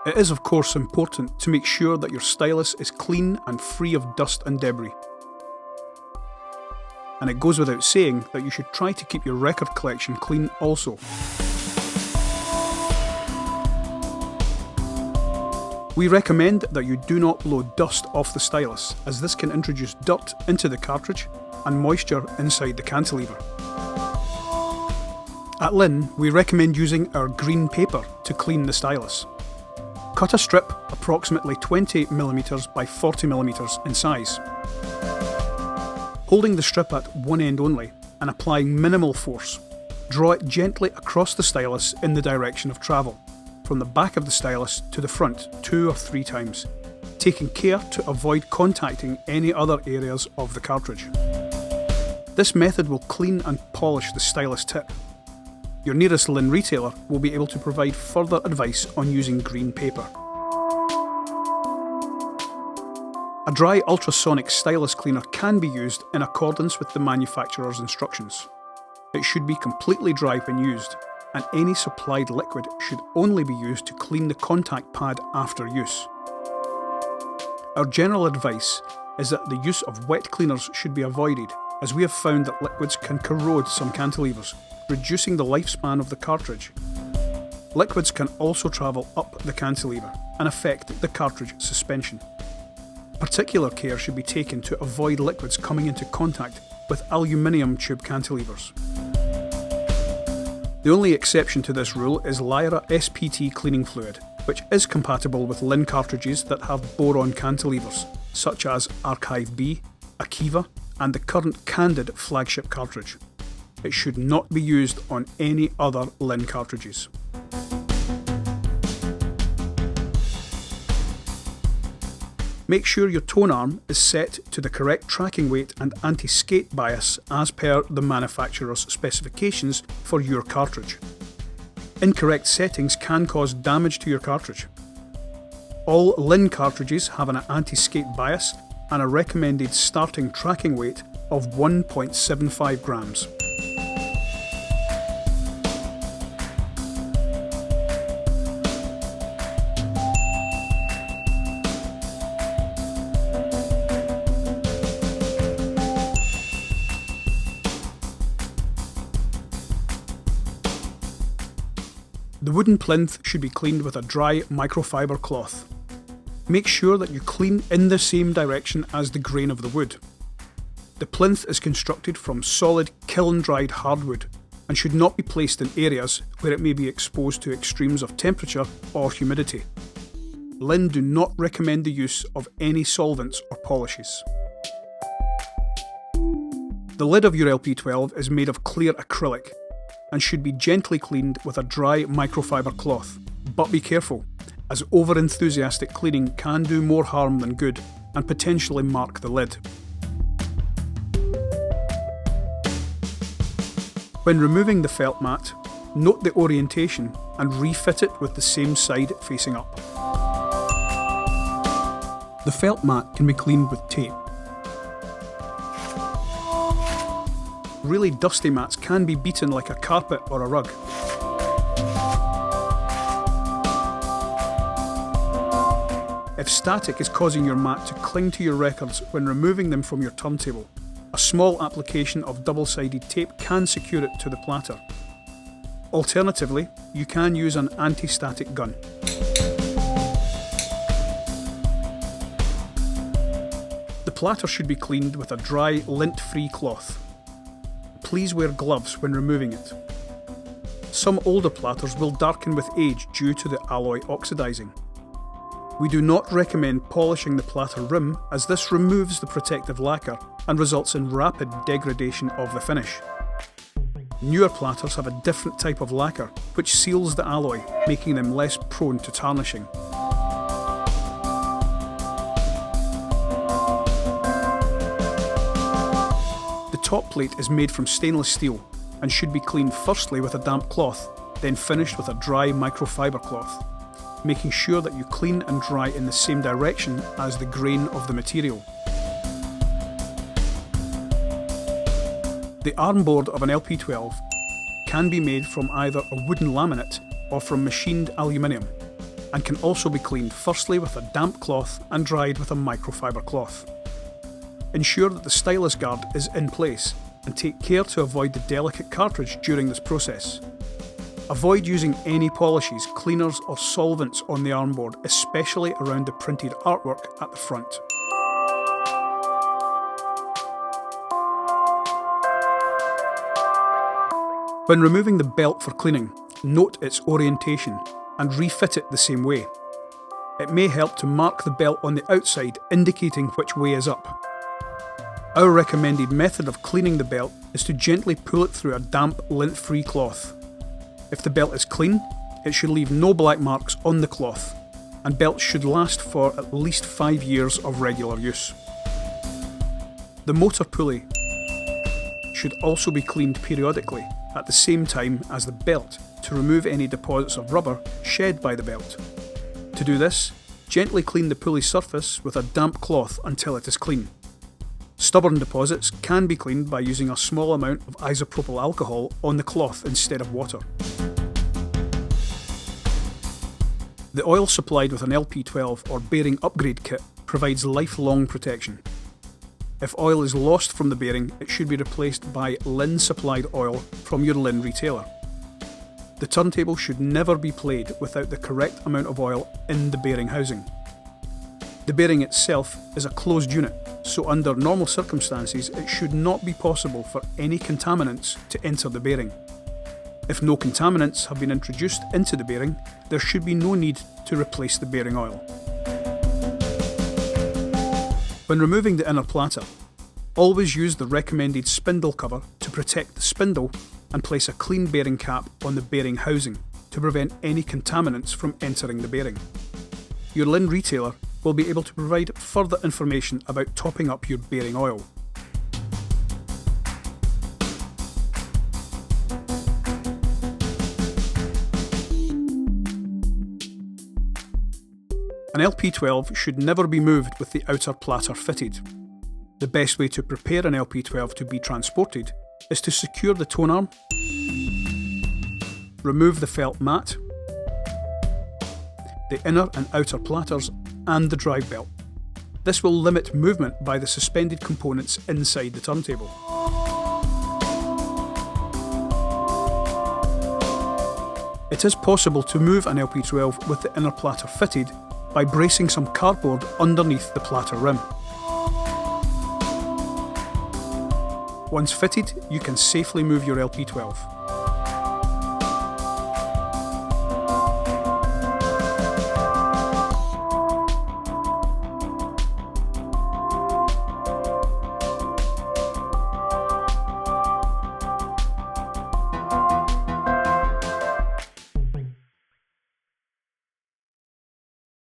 It is of course important to make sure that your stylus is clean and free of dust and debris. And it goes without saying that you should try to keep your record collection clean also. We recommend that you do not blow dust off the stylus, as this can introduce dirt into the cartridge and moisture inside the cantilever. At Linn, we recommend using our green paper to clean the stylus. Cut a strip approximately 20mm by 40mm in size. Holding the strip at one end only and applying minimal force, draw it gently across the stylus in the direction of travel, from the back of the stylus to the front 2 or 3 times, taking care to avoid contacting any other areas of the cartridge. This method will clean and polish the stylus tip. Your nearest Linn retailer will be able to provide further advice on using green paper. A dry ultrasonic stylus cleaner can be used in accordance with the manufacturer's instructions. It should be completely dry when used, and any supplied liquid should only be used to clean the contact pad after use. Our general advice is that the use of wet cleaners should be avoided, as we have found that liquids can corrode some cantilevers, reducing the lifespan of the cartridge. Liquids can also travel up the cantilever and affect the cartridge suspension. Particular care should be taken to avoid liquids coming into contact with aluminium tube cantilevers. The only exception to this rule is Lyra SPT cleaning fluid, which is compatible with Linn cartridges that have boron cantilevers, such as Archive B, Akiva, and the current Candid flagship cartridge. It should not be used on any other Linn cartridges. Make sure your tone arm is set to the correct tracking weight and anti-skate bias as per the manufacturer's specifications for your cartridge. Incorrect settings can cause damage to your cartridge. All Linn cartridges have an anti-skate bias and a recommended starting tracking weight of 1.75 grams. The wooden plinth should be cleaned with a dry microfiber cloth. Make sure that you clean in the same direction as the grain of the wood. The plinth is constructed from solid kiln-dried hardwood and should not be placed in areas where it may be exposed to extremes of temperature or humidity. Linn do not recommend the use of any solvents or polishes. The lid of your LP12 is made of clear acrylic and should be gently cleaned with a dry microfiber cloth, but be careful, as over-enthusiastic cleaning can do more harm than good and potentially mark the lid. When removing the felt mat, note the orientation and refit it with the same side facing up. The felt mat can be cleaned with tape. Really dusty mats can be beaten like a carpet or a rug. If static is causing your mat to cling to your records when removing them from your turntable, a small application of double-sided tape can secure it to the platter. Alternatively, you can use an anti-static gun. The platter should be cleaned with a dry, lint-free cloth. Please wear gloves when removing it. Some older platters will darken with age due to the alloy oxidising. We do not recommend polishing the platter rim, as this removes the protective lacquer and results in rapid degradation of the finish. Newer platters have a different type of lacquer which seals the alloy, making them less prone to tarnishing. The top plate is made from stainless steel and should be cleaned firstly with a damp cloth, then finished with a dry microfiber cloth, making sure that you clean and dry in the same direction as the grain of the material. The armboard of an LP12 can be made from either a wooden laminate or from machined aluminium. and can also be cleaned firstly with a damp cloth and dried with a microfiber cloth. Ensure that the stylus guard is in place and take care to avoid the delicate cartridge during this process. Avoid using any polishes, cleaners or solvents on the armboard, especially around the printed artwork at the front. When removing the belt for cleaning, note its orientation and refit it the same way. It may help to mark the belt on the outside, indicating which way is up. Our recommended method of cleaning the belt is to gently pull it through a damp, lint-free cloth. If the belt is clean, it should leave no black marks on the cloth, and belts should last for at least 5 years of regular use. The motor pulley should also be cleaned periodically at the same time as the belt to remove any deposits of rubber shed by the belt. To do this, gently clean the pulley surface with a damp cloth until it is clean. Stubborn deposits can be cleaned by using a small amount of isopropyl alcohol on the cloth instead of water. The oil supplied with an LP12 or bearing upgrade kit provides lifelong protection. If oil is lost from the bearing, it should be replaced by Linn supplied oil from your Linn retailer. The turntable should never be played without the correct amount of oil in the bearing housing. The bearing itself is a closed unit, so under normal circumstances it should not be possible for any contaminants to enter the bearing. If no contaminants have been introduced into the bearing, there should be no need to replace the bearing oil. When removing the inner platter, always use the recommended spindle cover to protect the spindle and place a clean bearing cap on the bearing housing to prevent any contaminants from entering the bearing. Your Linn retailer will be able to provide further information about topping up your bearing oil. An LP12 should never be moved with the outer platter fitted. The best way to prepare an LP12 to be transported is to secure the tone arm, remove the felt mat, the inner and outer platters and the drive belt. This will limit movement by the suspended components inside the turntable. It is possible to move an LP12 with the inner platter fitted by bracing some cardboard underneath the platter rim. Once fitted, you can safely move your LP12.